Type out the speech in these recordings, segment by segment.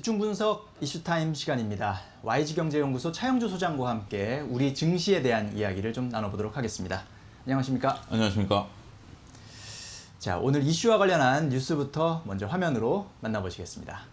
집중 분석 이슈타임 시간입니다. YG경제연구소 차영주 소장과 함께 우리 증시에 대한 이야기를 좀 나눠보도록 하겠습니다. 안녕하십니까? 안녕하십니까? 자, 오늘 이슈와 관련한 뉴스부터 먼저 화면으로 만나보시겠습니다.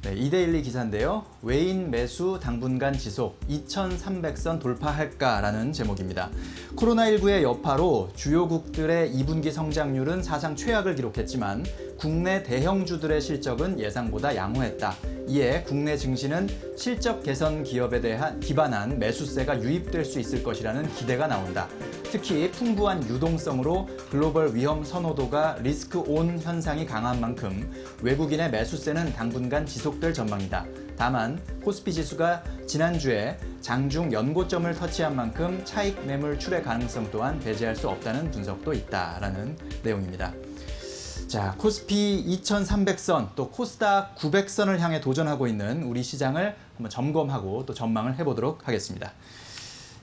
네, 이데일리 기사인데요. 외인 매수 당분간 지속 2,300선 돌파할까라는 제목입니다. 코로나19의 여파로 주요국들의 2분기 성장률은 사상 최악을 기록했지만 국내 대형주들의 실적은 예상보다 양호했다. 이에 국내 증시는 실적 개선 기업에 대한 기반한 매수세가 유입될 수 있을 것이라는 기대가 나온다. 특히 풍부한 유동성으로 글로벌 위험 선호도가 리스크 온 현상이 강한 만큼 외국인의 매수세는 당분간 지속될 전망이다. 다만 코스피 지수가 지난주에 장중 연고점을 터치한 만큼 차익 매물 출회 가능성 또한 배제할 수 없다는 분석도 있다라는 내용입니다. 자, 코스피 2,300선 또 코스닥 900선을 향해 도전하고 있는 우리 시장을 한번 점검하고 또 전망을 해보도록 하겠습니다.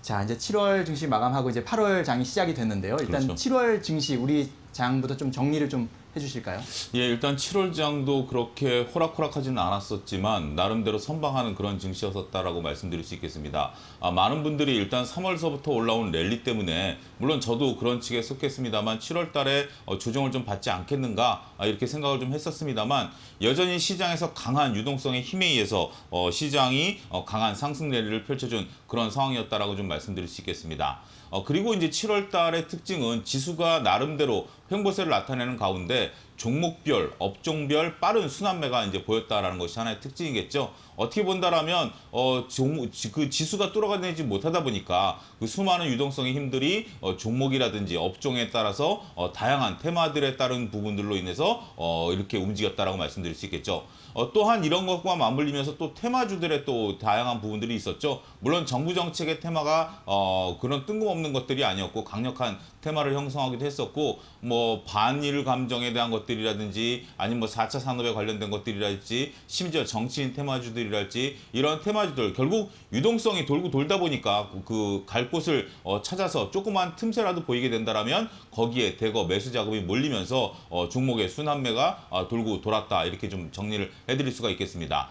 자, 이제 7월 증시 마감하고 이제 8월 장이 시작이 됐는데요. 일단 그렇죠. 7월 증시 우리 장부터 좀 정리를 좀 해주실까요? 예, 일단 7월 장도 그렇게 호락호락하지는 않았었지만 나름대로 선방하는 그런 증시였었다라고 말씀드릴 수 있겠습니다. 많은 분들이 일단 3월서부터 올라온 랠리 때문에 물론 저도 그런 측에 속했습니다만 7월 달에 조정을 좀 받지 않겠는가 이렇게 생각을 좀 했었습니다만 여전히 시장에서 강한 유동성의 힘에 의해서 시장이 강한 상승 랠리를 펼쳐준 그런 상황이었다라고 좀 말씀드릴 수 있겠습니다. 그리고 이제 7월 달의 특징은 지수가 나름대로 횡보세를 나타내는 가운데 종목별, 업종별 빠른 순환매가 이제 보였다라는 것이 하나의 특징이겠죠. 어떻게 본다라면 그 지수가 뚫어가지 못하다 보니까 그 수많은 유동성의 힘들이 종목이라든지 업종에 따라서 다양한 테마들에 따른 부분들로 인해서 이렇게 움직였다라고 말씀드릴 수 있겠죠. 또한 이런 것과 맞물리면서 또 테마주들의 또 다양한 부분들이 있었죠. 물론 정부 정책의 테마가 그런 뜬금없는 것들이 아니었고 강력한 테마를 형성하기도 했었고 뭐 반일 감정에 대한 것들이라든지 아니면 뭐 4차 산업에 관련된 것들이랄지 심지어 정치인 테마주들이랄지 이런 테마주들 결국 유동성이 돌고 돌다 보니까 그 갈 곳을 찾아서 조그만 틈새라도 보이게 된다라면 거기에 대거 매수 자금이 몰리면서 종목의 순환매가 돌고 돌았다 이렇게 좀 정리를 해드릴 수가 있겠습니다.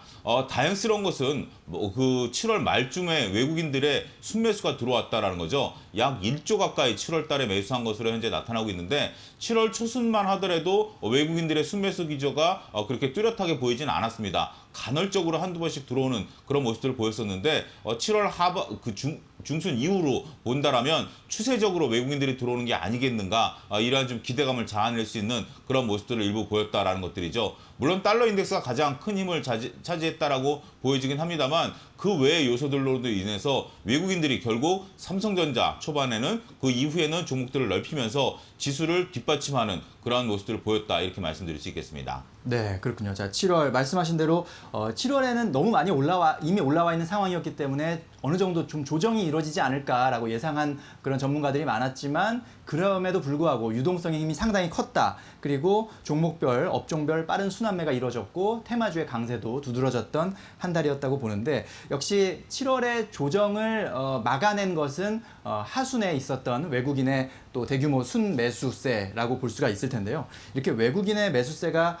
다행스러운 것은 그 7월 말쯤에 외국인들의 순매수가 들어왔다라는 거죠. 약 1조 가까이 7월 달에 매수한 것으로 현재 나타나고 있는데 7월 초순만 하더라도 외국인들의 순매수 기조가 그렇게 뚜렷하게 보이진 않았습니다. 간헐적으로 한두 번씩 들어오는 그런 모습들을 보였었는데 7월 중순 이후로 본다라면 추세적으로 외국인들이 들어오는 게 아니겠는가 이러한 좀 기대감을 자아낼 수 있는 그런 모습들을 일부 보였다라는 것들이죠. 물론 달러 인덱스가 가장 큰 힘을 차지했다라고 보여지긴 합니다만 그 외의 요소들로도 인해서 외국인들이 결국 삼성전자 초반에는 그 이후에는 종목들을 넓히면서 지수를 뒷받침하는 그러한 모습들을 보였다 이렇게 말씀드릴 수 있겠습니다. 네, 그렇군요. 자, 7월 말씀하신 대로 7월에는 너무 많이 이미 올라와 있는 상황이었기 때문에 어느 정도 좀 조정이 이루어지지 않을까라고 예상한 그런 전문가들이 많았지만 그럼에도 불구하고 유동성의 힘이 상당히 컸다. 그리고 종목별, 업종별 빠른 순환매가 이루어졌고 테마주의 강세도 두드러졌던 한 달이었다고 보는데 역시 7월에 조정을 막아낸 것은 하순에 있었던 외국인의 또 대규모 순매수세라고 볼 수가 있을 텐데요. 이렇게 외국인의 매수세가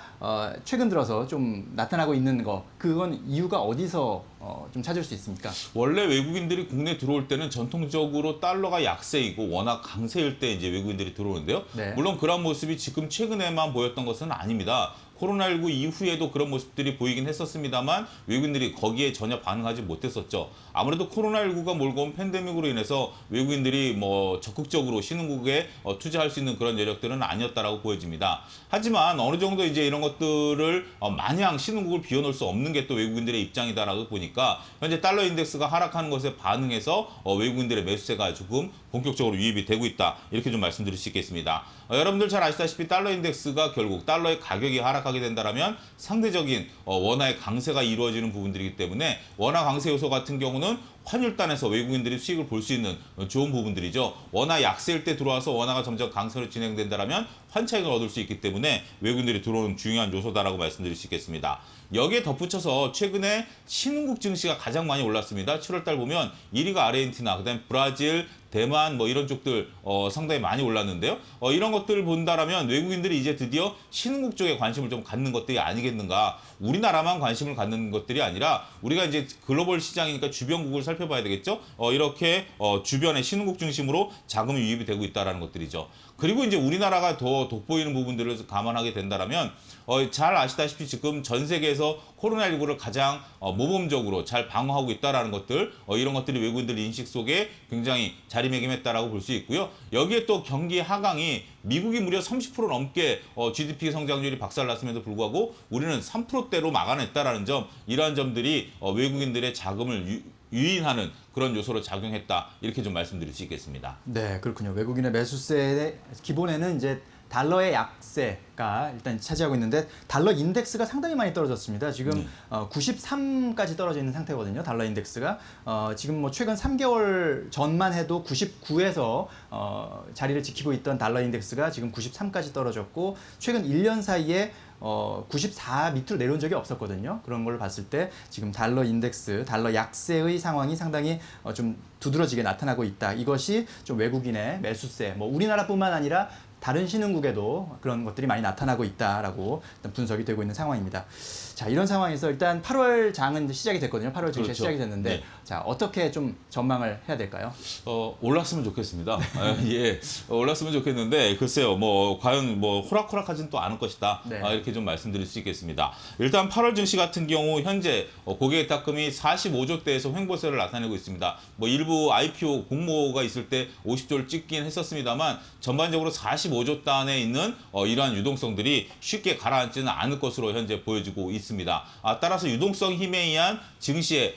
최근 들어서 좀 나타나고 있는 거, 그건 이유가 어디서 좀 찾을 수 있습니까? 원래 외국인들이 국내 들어올 때는 전통적으로 달러가 약세이고 워낙 강세일 때 이제 외국인들이 들어오는데요. 네. 물론 그런 모습이 지금 최근에만 보였던 것은 아닙니다. 코로나19 이후에도 그런 모습들이 보이긴 했었습니다만 외국인들이 거기에 전혀 반응하지 못했었죠. 아무래도 코로나19가 몰고 온 팬데믹으로 인해서 외국인들이 뭐 적극적으로 신흥국에 투자할 수 있는 그런 여력들은 아니었다라고 보여집니다. 하지만 어느 정도 이제 이런 것들을 마냥 신흥국을 비워놓을 수 없는 게 또 외국인들의 입장이다라고 보니까 현재 달러 인덱스가 하락하는 것에 반응해서 외국인들의 매수세가 조금 본격적으로 유입이 되고 있다. 이렇게 좀 말씀드릴 수 있겠습니다. 여러분들 잘 아시다시피 달러 인덱스가 결국 달러의 가격이 하락하게 된다면 상대적인 원화의 강세가 이루어지는 부분들이기 때문에 원화 강세 요소 같은 경우는 환율단에서 외국인들이 수익을 볼 수 있는 좋은 부분들이죠. 원화 약세일 때 들어와서 원화가 점점 강세로 진행된다면 환차익을 얻을 수 있기 때문에 외국인들이 들어오는 중요한 요소다라고 말씀드릴 수 있겠습니다. 여기에 덧붙여서 최근에 신흥국 증시가 가장 많이 올랐습니다. 7월 달 보면 1위가 아르헨티나, 그다음에 브라질, 대만 뭐 이런 쪽들 상당히 많이 올랐는데요. 이런 것들을 본다라면 외국인들이 이제 드디어 신흥국 쪽에 관심을 좀 갖는 것들이 아니겠는가. 우리나라만 관심을 갖는 것들이 아니라 우리가 이제 글로벌 시장이니까 주변국을 살펴봐야 되겠죠. 이렇게 주변의 신흥국 중심으로 자금이 유입이 되고 있다는 것들이죠. 그리고 이제 우리나라가 더 돋보이는 부분들을 감안하게 된다라면 잘 아시다시피 지금 전 세계에서 코로나19를 가장 모범적으로 잘 방어하고 있다는 것들, 이런 것들이 외국인들 인식 속에 굉장히 자리매김했다라고 볼 수 있고요. 여기에 또 경기 하강이 미국이 무려 30% 넘게 GDP 성장률이 박살났음에도 불구하고 우리는 3%대로 막아냈다라는 점, 이러한 점들이 외국인들의 자금을 유인하는 그런 요소로 작용했다, 이렇게 좀 말씀드릴 수 있겠습니다. 네, 그렇군요. 외국인의 매수세의 기본에는 이제 달러의 약세가 일단 차지하고 있는데 달러 인덱스가 상당히 많이 떨어졌습니다. 지금 93까지 떨어져 있는 상태거든요. 달러 인덱스가 지금 뭐 최근 3개월 전만 해도 99에서 자리를 지키고 있던 달러 인덱스가 지금 93까지 떨어졌고 최근 1년 사이에 94 밑으로 내려온 적이 없었거든요. 그런 걸 봤을 때 지금 달러 인덱스, 달러 약세의 상황이 상당히 좀 두드러지게 나타나고 있다. 이것이 좀 외국인의 매수세, 뭐 우리나라뿐만 아니라 다른 신흥국에도 그런 것들이 많이 나타나고 있다라고 일단 분석이 되고 있는 상황입니다. 자, 이런 상황에서 일단 8월 장은 시작이 됐거든요. 8월 증시가 그렇죠. 시작이 됐는데 네. 자, 어떻게 좀 전망을 해야 될까요? 올랐으면 좋겠습니다. 예, 올랐으면 좋겠는데 글쎄요, 뭐 과연 뭐 호락호락하진 또 않을 것이다. 네. 이렇게 좀 말씀드릴 수 있겠습니다. 일단 8월 증시 같은 경우 현재 고객 예탁금이 45조 대에서 횡보세를 나타내고 있습니다. 뭐 일부 IPO 공모가 있을 때 50조를 찍긴 했었습니다만 전반적으로 45조 단에 있는 이러한 유동성들이 쉽게 가라앉지는 않을 것으로 현재 보여지고 있습니다. 따라서 유동성 힘에 의한 증시의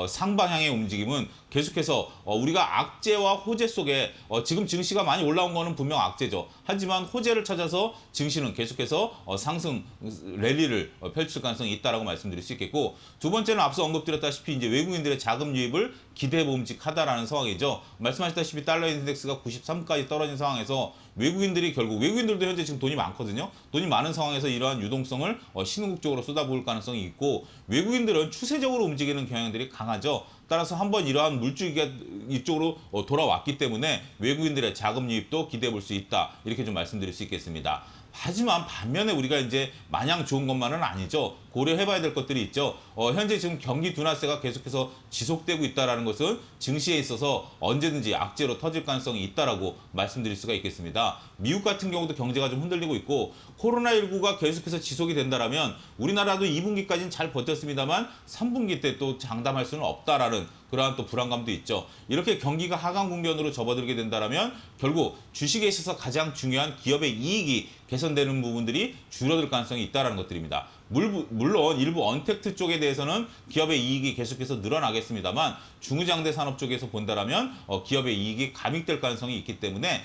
상방향의 움직임은 계속해서 우리가 악재와 호재 속에 지금 증시가 많이 올라온 거는 분명 악재죠. 하지만 호재를 찾아서 증시는 계속해서 상승 랠리를 펼칠 가능성이 있다라고 말씀드릴 수 있겠고, 두 번째는 앞서 언급드렸다시피 이제 외국인들의 자금 유입을 기대 봄직하다라는 상황이죠. 말씀하셨다시피 달러 인덱스가 93까지 떨어진 상황에서 외국인들이 결국 외국인들도 현재 지금 돈이 많거든요. 돈이 많은 상황에서 이러한 유동성을 신흥국 쪽으로 쏟아부을 가능성이 있고, 외국인들은 추세적으로 움직이는 경향들이 강하죠. 따라서 한번 이러한 물줄기가 이쪽으로 돌아왔기 때문에 외국인들의 자금 유입도 기대해 볼 수 있다, 이렇게 좀 말씀드릴 수 있겠습니다. 하지만 반면에 우리가 이제 마냥 좋은 것만은 아니죠. 고려해봐야 될 것들이 있죠. 현재 지금 경기 둔화세가 계속해서 지속되고 있다는 것은 증시에 있어서 언제든지 악재로 터질 가능성이 있다라고 말씀드릴 수가 있겠습니다. 미국 같은 경우도 경제가 좀 흔들리고 있고 코로나19가 계속해서 지속이 된다면 우리나라도 2분기까지는 잘 버텼습니다만 3분기 때 또 장담할 수는 없다라는 그러한 또 불안감도 있죠. 이렇게 경기가 하강 국면으로 접어들게 된다면 결국 주식에 있어서 가장 중요한 기업의 이익이 개선되는 부분들이 줄어들 가능성이 있다는 것들입니다. 물론 일부 언택트 쪽에 대해서는 기업의 이익이 계속해서 늘어나겠습니다만 중후장대 산업 쪽에서 본다라면 기업의 이익이 감익될 가능성이 있기 때문에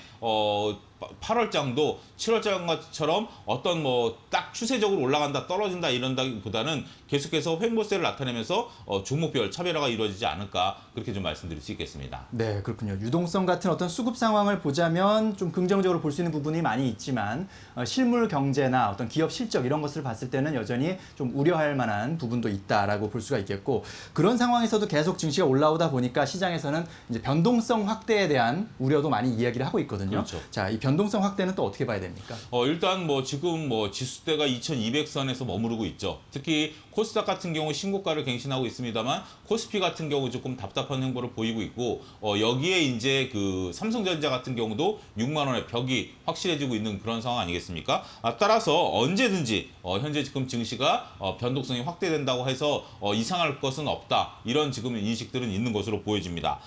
8월장도 7월장처럼 어떤 뭐 딱 추세적으로 올라간다 떨어진다 이런다기보다는 계속해서 횡보세를 나타내면서 종목별 차별화가 이루어지지 않을까, 그렇게 좀 말씀드릴 수 있겠습니다. 네, 그렇군요. 유동성 같은 어떤 수급 상황을 보자면 좀 긍정적으로 볼 수 있는 부분이 많이 있지만 실물 경제나 어떤 기업 실적 이런 것을 봤을 때는 여전히 좀 우려할 만한 부분도 있다라고 볼 수가 있겠고, 그런 상황에서도 계속 증시가 올라오다 보니까 시장에서는 이제 변동성 확대에 대한 우려도 많이 이야기를 하고 있거든요. 그렇죠. 자, 이 변동성 확대는 또 어떻게 봐야 됩니까? 일단 뭐 지금 뭐 지수대가 2200선에서 머무르고 있죠. 특히 코스닥 같은 경우 신고가를 갱신하고 있습니다만 코스피 같은 경우 조금 답답한 행보를 보이고 있고, 여기에 이제 그 삼성전자 같은 경우도 6만 원의 벽이 확실해지고 있는 그런 상황 아니겠습니까? 따라서 언제든지 현재 지금 증시가 변동성이 확대된다고 해서 이상할 것은 없다, 이런 지금 인식들은 있는 것으로 보여집니다.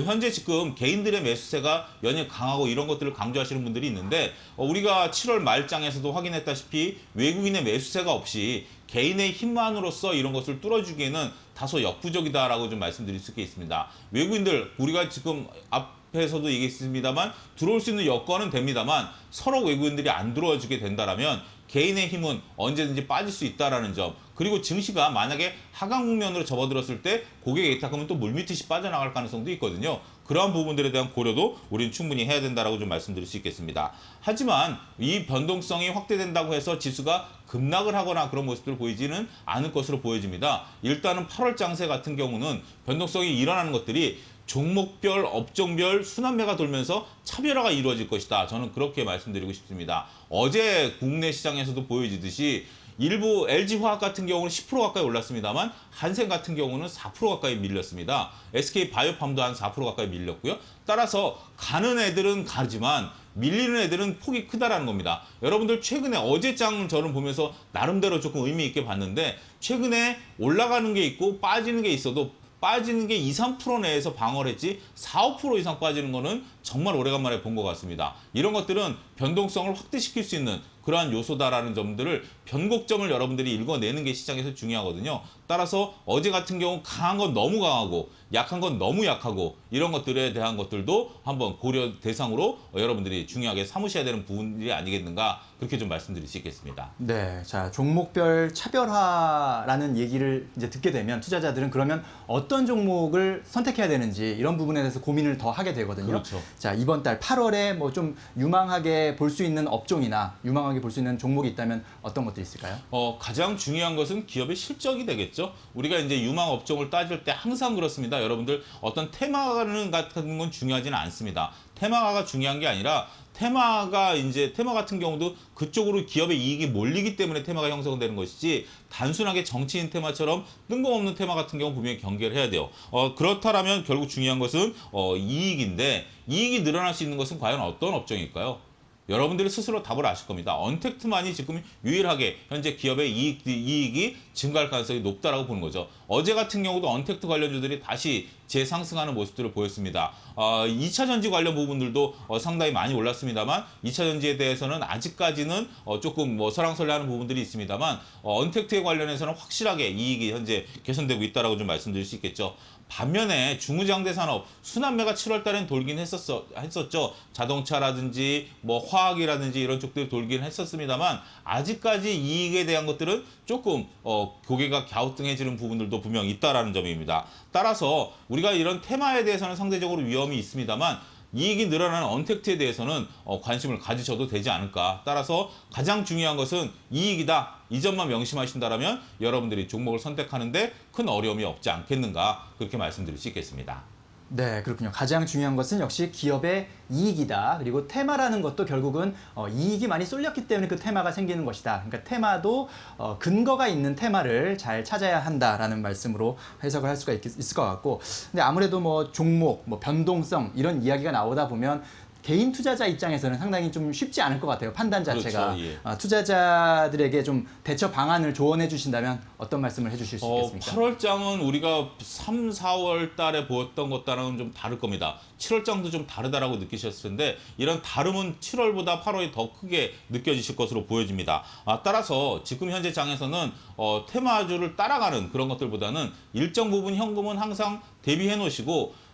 현재 지금 개인들의 매수세가 연일 강하고 이런 것들을 강조하시는 분들이 있는데, 우리가 7월 말장에서도 확인했다시피 외국인의 매수세가 없이 개인의 힘만으로써 이런 것을 뚫어주기에는 다소 역부족이다라고 좀 말씀드릴 수 있습니다. 외국인들, 우리가 지금 앞에서도 얘기했습니다만 들어올 수 있는 여건은 됩니다만 서로 외국인들이 안 들어와주게 된다라면 개인의 힘은 언제든지 빠질 수 있다라는 점, 그리고 증시가 만약에 하강 국면으로 접어들었을 때 고객의 예탁금은 또 물밀듯이 빠져나갈 가능성도 있거든요. 그러한 부분들에 대한 고려도 우리는 충분히 해야 된다라고 좀 말씀드릴 수 있겠습니다. 하지만 이 변동성이 확대된다고 해서 지수가 급락을 하거나 그런 모습들을 보이지는 않을 것으로 보여집니다. 일단은 8월 장세 같은 경우는 변동성이 일어나는 것들이 종목별, 업종별 순환매가 돌면서 차별화가 이루어질 것이다. 저는 그렇게 말씀드리고 싶습니다. 어제 국내 시장에서도 보여지듯이 일부 LG화학 같은 경우는 10% 가까이 올랐습니다만 한생 같은 경우는 4% 가까이 밀렸습니다. SK바이오팜도 한 4% 가까이 밀렸고요. 따라서 가는 애들은 가지만 밀리는 애들은 폭이 크다라는 겁니다. 여러분들 최근에 어제 장 저는 보면서 나름대로 조금 의미 있게 봤는데 최근에 올라가는 게 있고 빠지는 게 있어도 빠지는 게 2, 3% 내에서 방어를 했지 4, 5% 이상 빠지는 거는 정말 오래간만에 본 것 같습니다. 이런 것들은 변동성을 확대시킬 수 있는 그러한 요소다라는 점들을 변곡점을 여러분들이 읽어내는 게 시장에서 중요하거든요. 따라서 어제 같은 경우 강한 건 너무 강하고 약한 건 너무 약하고 이런 것들에 대한 것들도 한번 고려 대상으로 여러분들이 중요하게 삼으셔야 되는 부분이 아니겠는가 그렇게 좀 말씀드릴 수 있겠습니다. 네, 자 종목별 차별화라는 얘기를 이제 듣게 되면 투자자들은 그러면 어떤 종목을 선택해야 되는지 이런 부분에 대해서 고민을 더 하게 되거든요. 그렇죠. 자 이번 달 8월에 뭐 좀 유망하게 볼 수 있는 업종이나 유망하게 볼 수 있는 종목이 있다면 어떤 것들이 있을까요? 가장 중요한 것은 기업의 실적이 되겠죠. 우리가 이제 유망 업종을 따질 때 항상 그렇습니다. 여러분들 어떤 테마는 같은 건 중요하지는 않습니다. 테마가 중요한 게 아니라 테마 같은 경우도 그쪽으로 기업의 이익이 몰리기 때문에 테마가 형성되는 것이지 단순하게 정치인 테마처럼 뜬금없는 테마 같은 경우 분명히 경계를 해야 돼요. 그렇다면 결국 중요한 것은 이익인데 이익이 늘어날 수 있는 것은 과연 어떤 업종일까요? 여러분들이 스스로 답을 아실 겁니다. 언택트만이 지금 유일하게 현재 기업의 이익이 증가할 가능성이 높다라고 보는 거죠. 어제 같은 경우도 언택트 관련주들이 다시 재상승하는 모습들을 보였습니다. 2차 전지 관련 부분들도 상당히 많이 올랐습니다만 2차 전지에 대해서는 아직까지는 조금 설랑설레하는 부분들이 있습니다만 언택트에 관련해서는 확실하게 이익이 현재 개선되고 있다라고 좀 말씀드릴 수 있겠죠. 반면에 중무장대 산업 순환매가 7월 달엔 돌긴 했었죠. 자동차라든지 화학이라든지 이런 쪽들이 돌긴 했었습니다만 아직까지 이익에 대한 것들은 조금 고개가 갸우뚱해지는 부분들도 분명히 있다라는 점입니다. 따라서 우리가 이런 테마에 대해서는 상대적으로 위험이 있습니다만 이익이 늘어나는 언택트에 대해서는 관심을 가지셔도 되지 않을까. 따라서 가장 중요한 것은 이익이다. 이 점만 명심하신다면 여러분들이 종목을 선택하는데 큰 어려움이 없지 않겠는가. 그렇게 말씀드릴 수 있겠습니다. 네, 그렇군요. 가장 중요한 것은 역시 기업의 이익이다. 그리고 테마라는 것도 결국은 이익이 많이 쏠렸기 때문에 그 테마가 생기는 것이다. 그러니까 테마도 근거가 있는 테마를 잘 찾아야 한다라는 말씀으로 해석을 할 수가 있을 것 같고, 근데 아무래도 종목, 변동성 이런 이야기가 나오다 보면 개인 투자자 입장에서는 상당히 좀 쉽지 않을 것 같아요. 판단 자체가. 그렇죠, 예. 투자자들에게 좀 대처 방안을 조언해 주신다면 어떤 말씀을 해주실 수 있겠습니까? 8월장은 우리가 3, 4월 달에 보였던 것과는 좀 다를 겁니다. 7월장도 좀 다르다라고 느끼셨을 텐데 이런 다름은 7월보다 8월이 더 크게 느껴지실 것으로 보여집니다. 따라서 지금 현재 장에서는 테마주를 따라가는 그런 것들보다는 일정 부분 현금은 항상 대비해 놓으시고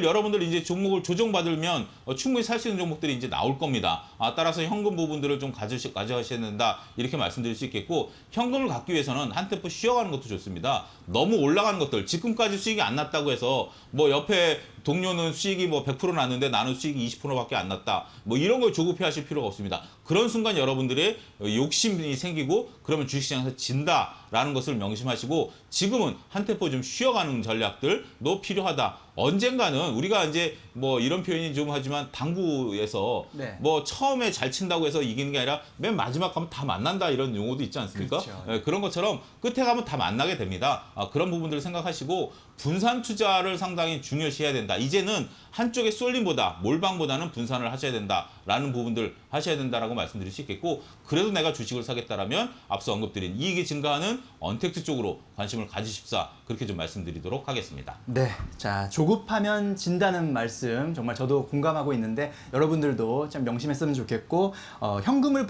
여러분들 이제 종목을 조정받으면 충분히 살 수 있는 종목들이 이제 나올 겁니다. 따라서 현금 부분들을 좀 가져가셔야 된다. 이렇게 말씀드릴 수 있겠고, 현금을 갖기 위해서는 한 템포 쉬어가는 것도 좋습니다. 너무 올라가는 것들, 지금까지 수익이 안 났다고 해서 옆에 동료는 수익이 100% 났는데 나는 수익이 20%밖에 안 났다. 이런 걸 조급해 하실 필요가 없습니다. 그런 순간 여러분들의 욕심이 생기고 그러면 주식시장에서 진다라는 것을 명심하시고 지금은 한 템포 좀 쉬어가는 전략들도 필요하다. 언젠가는 우리가 이제 이런 표현이 좀 하지만 당구에서 네. 처음에 잘 친다고 해서 이기는 게 아니라 맨 마지막 가면 다 만난다 이런 용어도 있지 않습니까? 그렇죠. 네, 그런 것처럼 끝에 가면 다 만나게 됩니다. 그런 부분들을 생각하시고 분산 투자를 상당히 중요시해야 된다. 이제는 한쪽의 쏠림보다 몰빵보다는 분산을 하셔야 된다라는 부분들 하셔야 된다라고 말씀드릴 수 있겠고, 그래도 내가 주식을 사겠다라면 앞서 언급드린 이익이 증가하는 언택트 쪽으로 관심을 가지십사, 그렇게 좀 말씀드리도록 하겠습니다. 네, 자 조급하면 진다는 말씀 정말 저도 공감하고 있는데 여러분들도 참 명심했으면 좋겠고, 현금을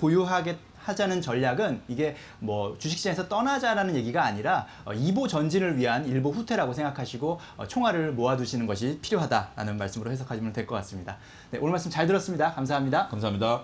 하자는 전략은 이게 주식시장에서 떠나자라는 얘기가 아니라 이보 전진을 위한 일보 후퇴라고 생각하시고 총알을 모아두시는 것이 필요하다라는 말씀으로 해석하시면 될 것 같습니다. 네, 오늘 말씀 잘 들었습니다. 감사합니다. 감사합니다.